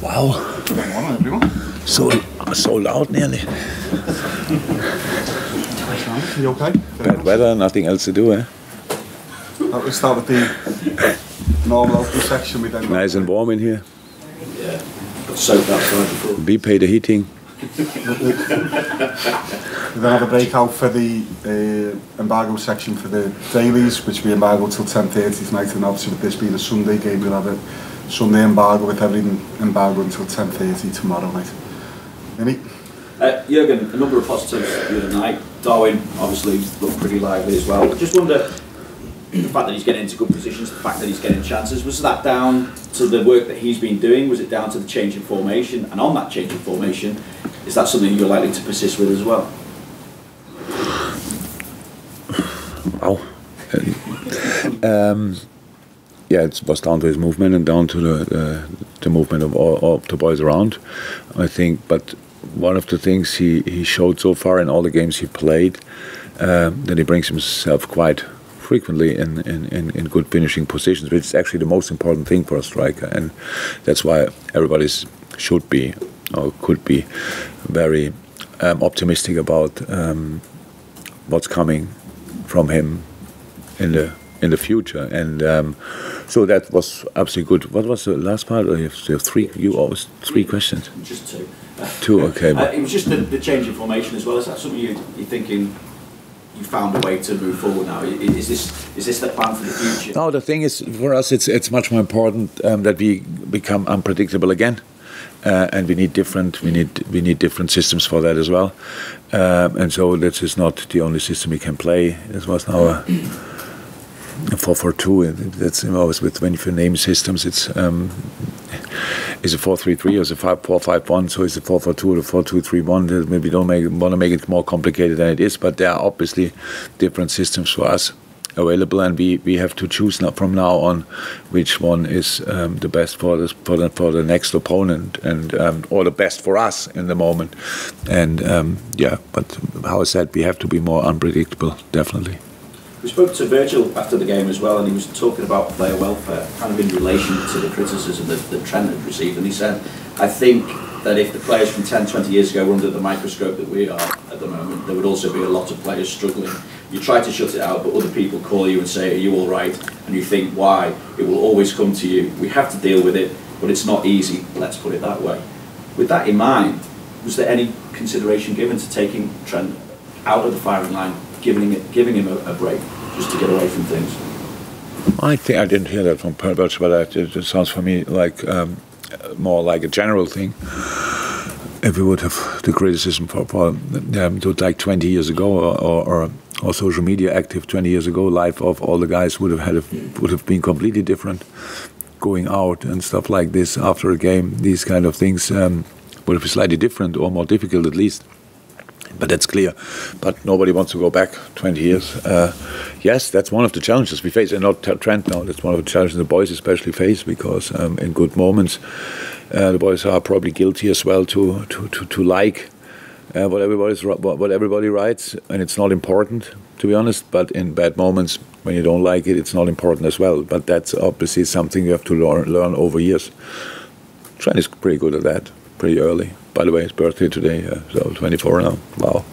Wow. So loud nearly. You okay? Bad weather, nothing else to do, eh? We start with the normal open section. We then Nice and warm in here. Yeah. Got soaked outside before. We pay the heating. We then have a breakout for the embargo section for the dailies, which we embargo till 10:30 tonight, and obviously with this being a Sunday game, we'll have a Sunday embargo with everything embargo until 10:30 tomorrow night. Vinny? Jurgen, a number of positives the other night. Darwin obviously looked pretty lively as well. Just wonder, the fact that he's getting into good positions, the fact that he's getting chances, was that down to the work that he's been doing? Was it down to the change in formation? And on that change in formation, is that something you're likely to persist with as well? Wow. Yeah, it was down to his movement and down to the movement of all the boys around, I think. But one of the things he showed so far in all the games he played, that he brings himself quite frequently in good finishing positions, which is actually the most important thing for a striker, and that's why everybody should be or could be very optimistic about what's coming from him in the future. And so that was absolutely good. What was the last part? You have three. You always three questions. Just two. Two, okay. It was just the change in formation as well. Is that something you're thinking? You found a way to move forward now. Is this the plan for the future? No, the thing is, for us, it's much more important that we become unpredictable again, and we need different systems for that as well. And so this is not the only system we can play. This was now a 4-4-2. That's always when you name systems, it's a 4-3-3 or it's a 5-4-5-1. So it's a 4-4-2 or a 4-2-3-1. Maybe don't want to make it more complicated than it is, but there are obviously different systems for us available, and we have to choose from now on which one is the best for the next opponent, and or the best for us in the moment. And yeah, but how I said, we have to be more unpredictable, definitely. We spoke to Virgil after the game as well, and he was talking about player welfare, kind of in relation to the criticism that Trent had received. And he said, I think that if the players from 10, 20 years ago were under the microscope that we are at the moment, there would also be a lot of players struggling. You try to shut it out, but other people call you and say, are you all right? And you think, why? It will always come to you. We have to deal with it, but it's not easy, let's put it that way. With that in mind, was there any consideration given to taking Trent out of the firing line, giving him a break, just to get away from things? I think I didn't hear that from Perch, but it sounds for me like more like a general thing. If we would have the criticism for like 20 years ago, or social media active 20 years ago, life of all the guys would have been completely different. Going out and stuff like this after a game, these kind of things would have been slightly different or more difficult at least. But that's clear. But nobody wants to go back 20 years. Yes, that's one of the challenges we face, and not Trent now. That's one of the challenges the boys especially face, because in good moments, the boys are probably guilty as well to like what everybody writes, and it's not important, to be honest. But in bad moments, when you don't like it, it's not important as well. But that's obviously something you have to learn over years. Trent is pretty good at that, pretty early. By the way, his birthday today, so 24 now. Wow.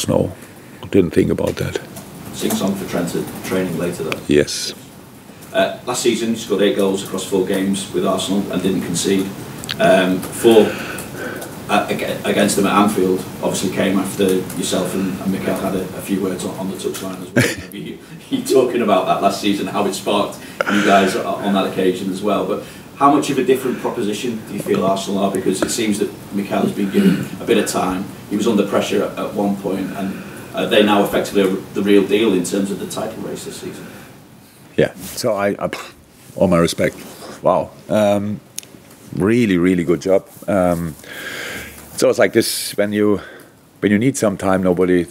No, didn't think about that. Sing song for Trent at training later though. Yes. Last season, he scored 8 goals across 4 games with Arsenal and didn't concede. 4 against them at Anfield obviously came after yourself and Mikel had a few words on the touchline as well. Maybe you talking about that last season, how it sparked you guys on that occasion as well. But how much of a different proposition do you feel Arsenal are? Because it seems that Mikel has been given a bit of time. He was under pressure at one point, and they now effectively are the real deal in terms of the title race this season. Yeah, so I all my respect. Wow. Really, really good job. So it's like this, when you need some time, nobody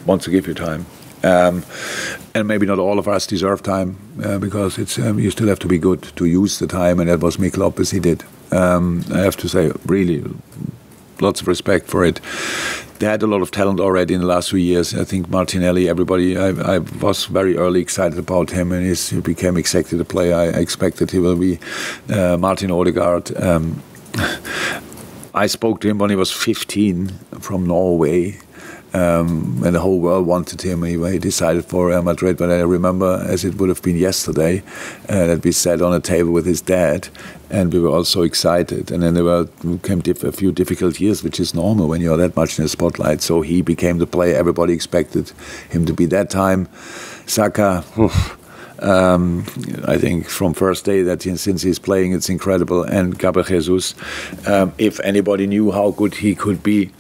wants to give you time. And maybe not all of us deserve time, because it's you still have to be good to use the time, and that was Klopp as he did. I have to say, really lots of respect for it. They had a lot of talent already in the last few years. I think Martinelli, everybody, I was very early excited about him, and he became exactly the player I expected he will be. Martin Odegaard. I spoke to him when he was 15 from Norway. And the whole world wanted him. He decided for Real Madrid. But I remember, as it would have been yesterday, that we sat on a table with his dad, and we were all so excited. And then there came a few difficult years, which is normal when you're that much in the spotlight. So he became the player everybody expected him to be that time. Saka. I think from first day since he's playing, it's incredible. And Gabriel Jesus, if anybody knew how good he could be,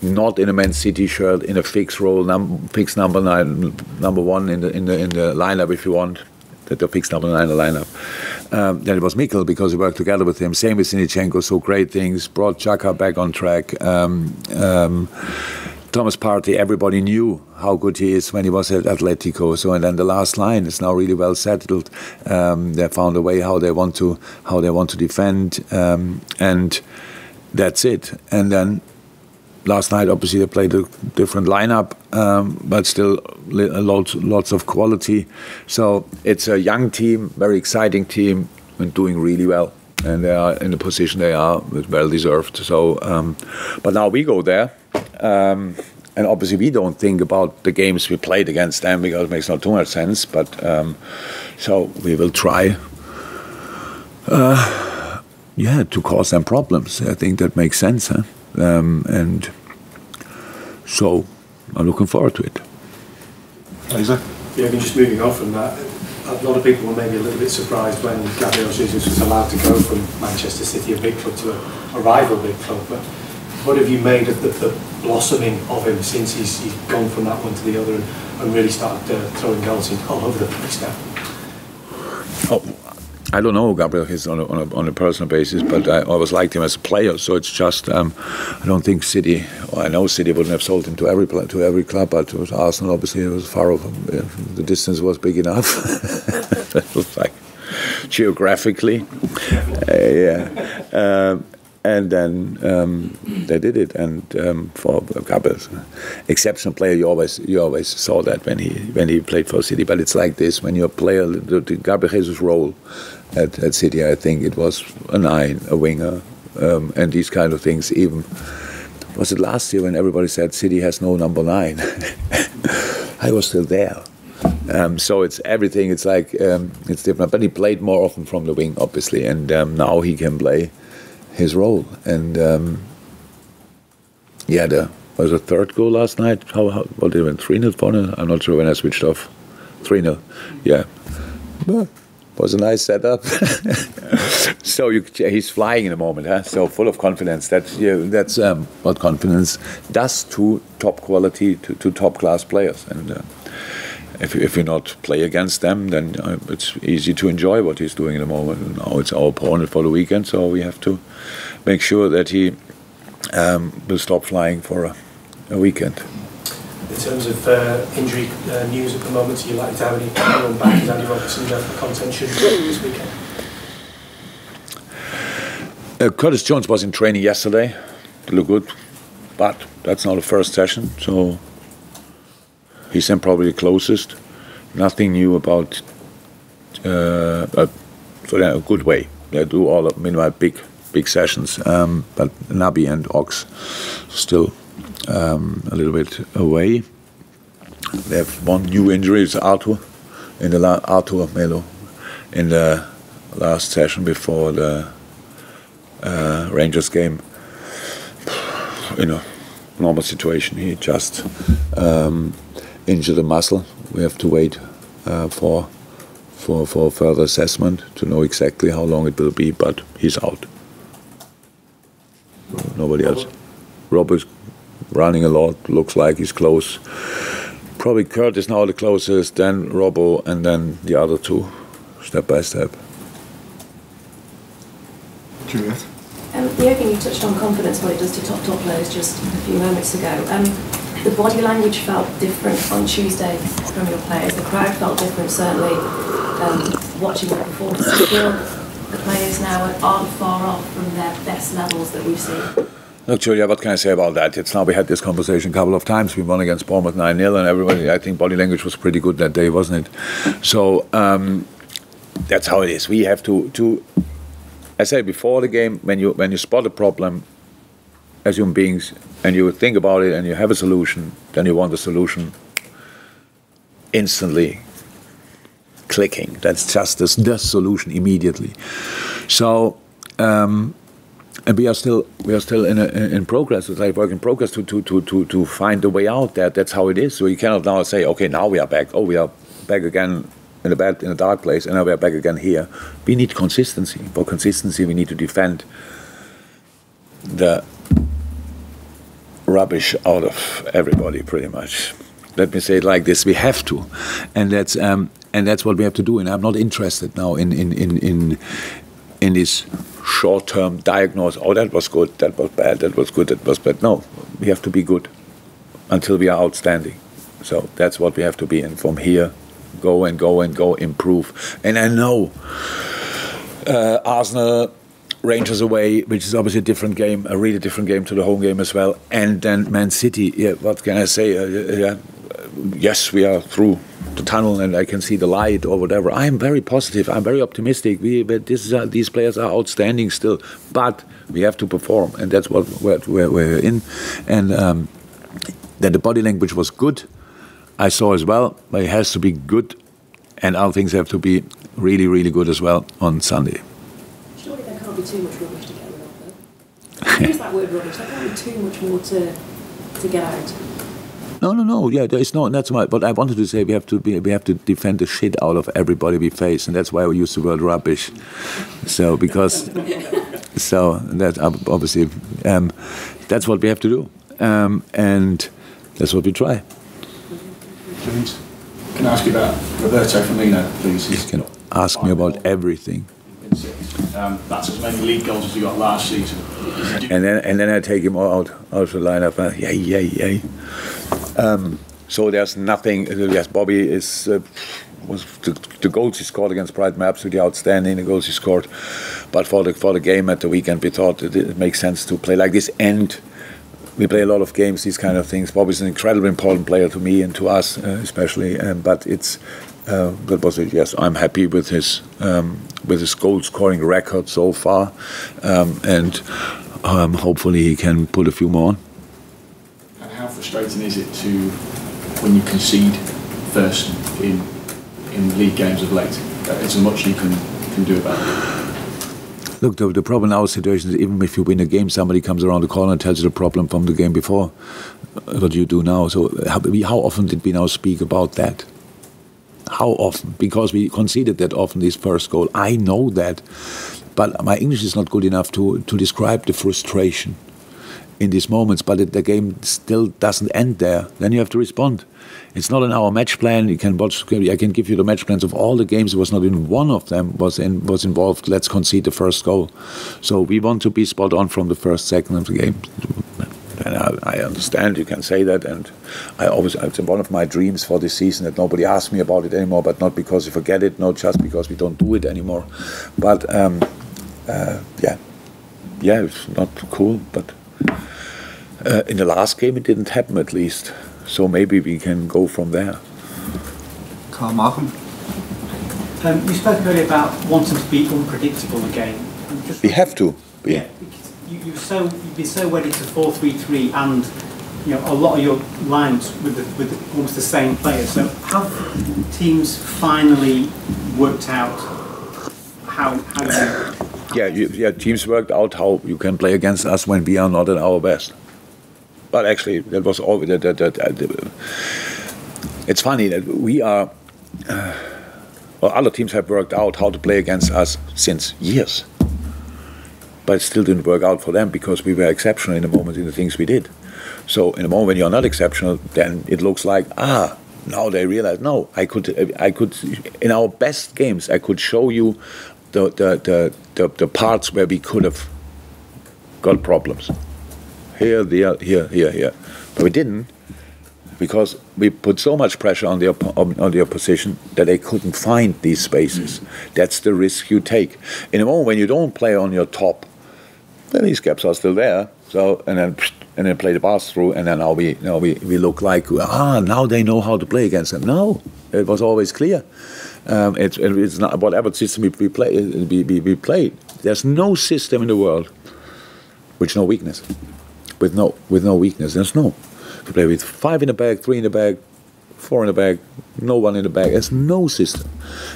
not in a Man City shirt, in a fixed role, fixed number 9, number 1 in the lineup, if you want, the fixed number 9 in the lineup. Then it was Mikel, because we worked together with him. Same with Zinchenko, so great things. Brought Xhaka back on track. Thomas Partey, everybody knew how good he is when he was at Atletico. So, and then the last line is now really well settled. They found a way how they want to defend, and that's it. And then last night, obviously, they played a different lineup, but still lots of quality. So it's a young team, very exciting team, and doing really well. And they are in the position they are, well deserved. So, but now we go there, and obviously we don't think about the games we played against them, because it makes not too much sense. But so we will try, to cause them problems. I think that makes sense, huh? And so I'm looking forward to it. Isaac? Yeah, just moving on from that, a lot of people were maybe a little bit surprised when Gabriel Jesus was allowed to go from Manchester City, a big club, to a rival big club. But what have you made of the blossoming of him since he's gone from that one to the other and really started throwing goals in all over the place now? Oh, I don't know Gabriel Jesus on a personal basis, but I always liked him as a player. So it's just I don't think City. Well, I know City wouldn't have sold him to every club, but it was Arsenal. Obviously, it was far off. The distance was big enough. It was like geographically, yeah. And then they did it, and for Gabriel, exceptional player, you always saw that when he played for City. But it's like this: when you're a player, the Gabriel Jesus role at City, I think it was a 9, a winger, and these kind of things. Even was it last year when everybody said City has no number 9? I was still there. So it's everything. It's like it's different. But he played more often from the wing, obviously, and now he can play his role. And was a third goal last night. What did it went 3-0, 4-0? I'm not sure when I switched off. 3-0. Yeah. But was a nice setup. So he's flying in the moment, huh? So full of confidence. That's what confidence does to top quality, to top class players. And if you not play against them, then it's easy to enjoy what he's doing in the moment. Now it's our opponent for the weekend, so we have to make sure that he will stop flying for a weekend. In terms of injury news at the moment, are you likely to have anyone back? Is Andy Robertson there for contention this weekend? Curtis Jones was in training yesterday. It looked good, but that's not the first session, so he's then probably the closest. Nothing new about, so a good way. They do all of meanwhile big sessions, but Naby and Ox still a little bit away. They have one new injury. It's Arthur Melo in the last session before the Rangers game. In a normal situation, he just injured a muscle. We have to wait for further assessment to know exactly how long it will be, but he's out. Nobody else. Rob is running a lot, looks like he's close. Probably Kurt is now the closest, then Robbo, and then the other two, step by step. Juliet? Jurgen, you touched on confidence, what it does to top players just a few moments ago. The body language felt different on Tuesday from your players. The crowd felt different, certainly, watching the performance. Do you feel the players now aren't far off from their best levels that we've seen? Look, Julia, what can I say about that? It's now we had this conversation a couple of times. We won against Bournemouth 9-0, and everybody, I think body language was pretty good that day, wasn't it? So that's how it is. We have to I said before the game, when you spot a problem as human beings and you think about it and you have a solution, then you want the solution instantly clicking. That's just the solution immediately. So and we are still in progress. It's like work in progress to find a way out there. That's how it is. So you cannot now say, okay, now we are back. Oh, we are back again in a dark place, and now we are back again here. We need consistency. For consistency, we need to defend the rubbish out of everybody, pretty much. Let me say it like this: we have to, and that's what we have to do. And I'm not interested now in this short-term diagnosis. Oh, that was good, that was bad, that was good, that was bad. No, we have to be good until we are outstanding. So that's what we have to be. And from here, go, improve. And I know Arsenal, Rangers away, which is obviously a different game, a really different game to the home game as well. And then Man City, yeah, what can I say? Yes, we are through the tunnel and I can see the light or whatever. I am very positive. I'm very optimistic. These players are outstanding still, but we have to perform, and that's what we're in. And that the body language was good, I saw as well. But it has to be good, and other things have to be really, really good as well on Sunday. Surely there can't be too much rubbish to get rid of, though. Use that word rubbish. There can't be too much more to get out. No. Yeah, there is no. That's why. But I wanted to say we have to defend the shit out of everybody we face, and that's why we use the word rubbish. So that obviously that's what we have to do, and that's what we try. James, can I ask you about Roberto Firmino, please? You can ask me about everything. That's as many league goals as you got last season. And then I take him out of the lineup. Yay. So there's nothing. Yes, Bobby was the goals he scored against Brighton were absolutely outstanding. The goals he scored, but for the game at the weekend, we thought it makes sense to play like this. And we play a lot of games, these kind of things. Bobby's an incredibly important player to me and to us, especially. But it's that was it. Yes, I'm happy with his goal scoring record so far, and hopefully he can put a few more on. And how frustrating is it to when you concede first in league games of late? It's as much you can do about it. Look, the problem in our situation is even if you win a game, somebody comes around the corner and tells you the problem from the game before. What do you do now? So how often did we now speak about that? How often? Because we conceded that often, this first goal. I know that. But my English is not good enough to describe the frustration in these moments. But the game still doesn't end there. Then you have to respond. It's not in our match plan. You can watch. I can give you the match plans of all the games. It was not in one of them was involved. Let's concede the first goal. So we want to be spot on from the first second of the game. And I understand you can say that, and it's one of my dreams for this season that nobody asks me about it anymore, but not because you forget it, not just because we don't do it anymore. But yeah, it's not cool. But in the last game, it didn't happen at least. So maybe we can go from there. Carl Malcolm. You spoke earlier about wanting to be unpredictable again. We have to be. Yeah, because you've been so wedded to 4-3-3, and a lot of your lines with almost the same players. So have teams finally worked out how you? Yeah. Teams worked out how you can play against us when we are not at our best. But actually, that was all. It's funny that we are. Other teams have worked out how to play against us since years. But it still didn't work out for them because we were exceptional in the moment in the things we did. So in the moment when you're not exceptional, then it looks like now they realize no. I could in our best games I could show you the parts where we could have got problems. Here, there, here. But we didn't because we put so much pressure on the opposition that they couldn't find these spaces. That's the risk you take. In a moment when you don't play on your top, then these gaps are still there. So and then play the pass through, and then now we look like now they know how to play against them. No, it was always clear. It's not whatever system we play. There's no system in the world with no weakness. With no weakness. There's no. You play with 5 in the back, 3 in the back, 4 in the back, no one in the back. There's no system.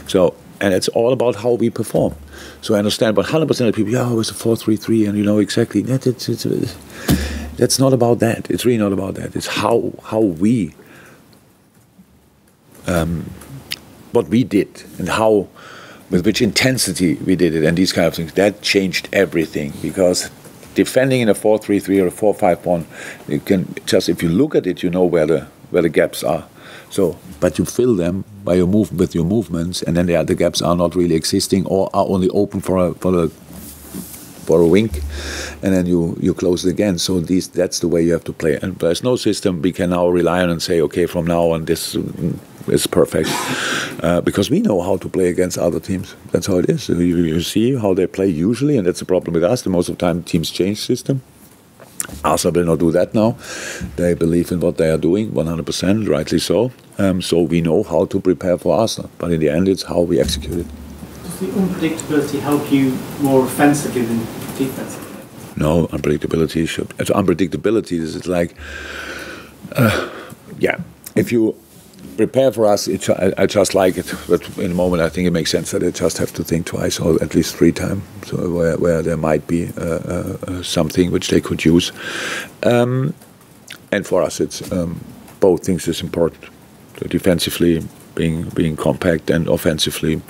So, and it's all about how we perform. So I understand, but 100% of people, it's a 4-3-3, and you know exactly. That's not about that. It's really not about that. It's how we, what we did, and how, with which intensity we did it, and these kind of things. That changed everything, because defending in a 4-3-3 or a 4-5-1, you can just, if you look at it, you know where the gaps are. So, but you fill them by with your movements, and then the gaps are not really existing or are only open for a wink, and then you close it again. So that's the way you have to play. And there's no system we can now rely on and say, okay, from now on this is perfect, because we know how to play against other teams. That's how it is. You see how they play usually, and that's the problem with us. Most of the time teams change system. Arsenal will not do that now. They believe in what they are doing 100%, rightly so. So we know how to prepare for Arsenal, but in the end it's how we execute it. Does the unpredictability help you more offensively than defensively? No, unpredictability should. Unpredictability is like, if you prepare for us, I just like it. But in the moment, I think it makes sense that I just have to think twice or at least 3 times, so where there might be something which they could use. And for us, it's both things is important. So defensively, being compact, and offensively,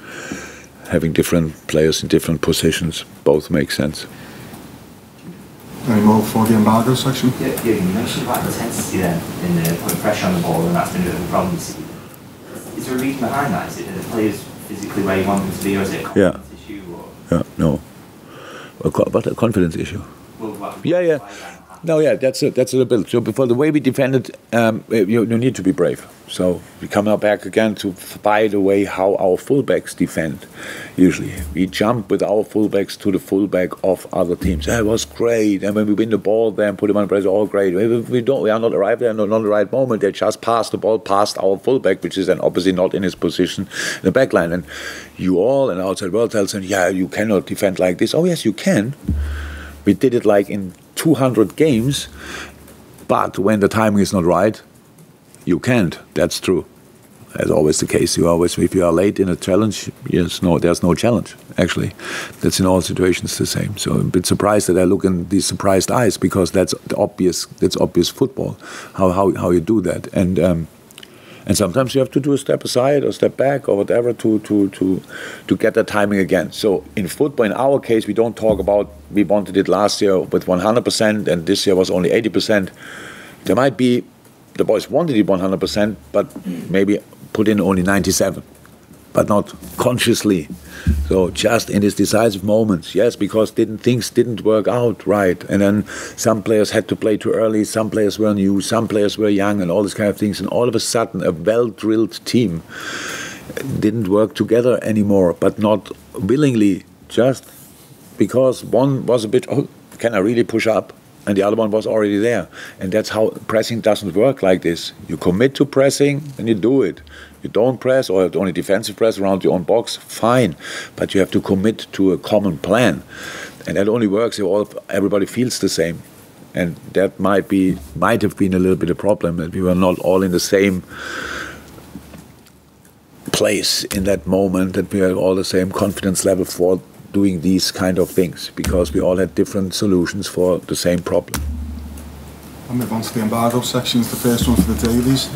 having different players in different positions, both make sense. Any more for the embargo section? Yeah, you mentioned about intensity then in putting pressure on the ball, and that's been a bit of a problem. Is there a reason behind that? Is it that the players physically where you want them to be, or is it a confidence issue? Or? Yeah, no. But a confidence issue. Yeah. No, that's a bit. So for the way we defended, you need to be brave. So we come now back again to, by the way, how our fullbacks defend. Usually we jump with our fullbacks to the fullback of other teams. That was great. And when we win the ball, then put them on press, all great. We are not arrived there, not the right moment. They just pass the ball past our fullback, which is then obviously not in his position in the back line. And you all and outside world tells them, you cannot defend like this. Oh yes, you can. We did it like in 200 games, but when the timing is not right, you can't. That's true. That's always the case. If you are late in a challenge, there's no challenge. Actually, that's in all situations the same. So I'm a bit surprised that I look in these surprised eyes, because that's obvious football. How you do that, and sometimes you have to do a step aside or step back or whatever to get that timing again. So in football, in our case, we don't talk about we wanted it last year with 100% and this year was only 80%. There might be the boys wanted it 100%, but maybe put in only 97%, but not consciously. So just in these decisive moments, yes, because things didn't work out right, and then some players had to play too early, some players were new, some players were young, and all these kind of things, and all of a sudden a well-drilled team didn't work together anymore, but not willingly, just because one was a bit, can I really push up? And the other one was already there. And that's how pressing doesn't work like this. You commit to pressing, and you do it. You don't press, or only defensive press around your own box, fine. But you have to commit to a common plan. And that only works if everybody feels the same. And that might have been a little bit a problem, that we were not all in the same place in that moment, that we had all the same confidence level for doing these kind of things, because we all had different solutions for the same problem. I'll move on to the embargo sections. The first one for the dailies.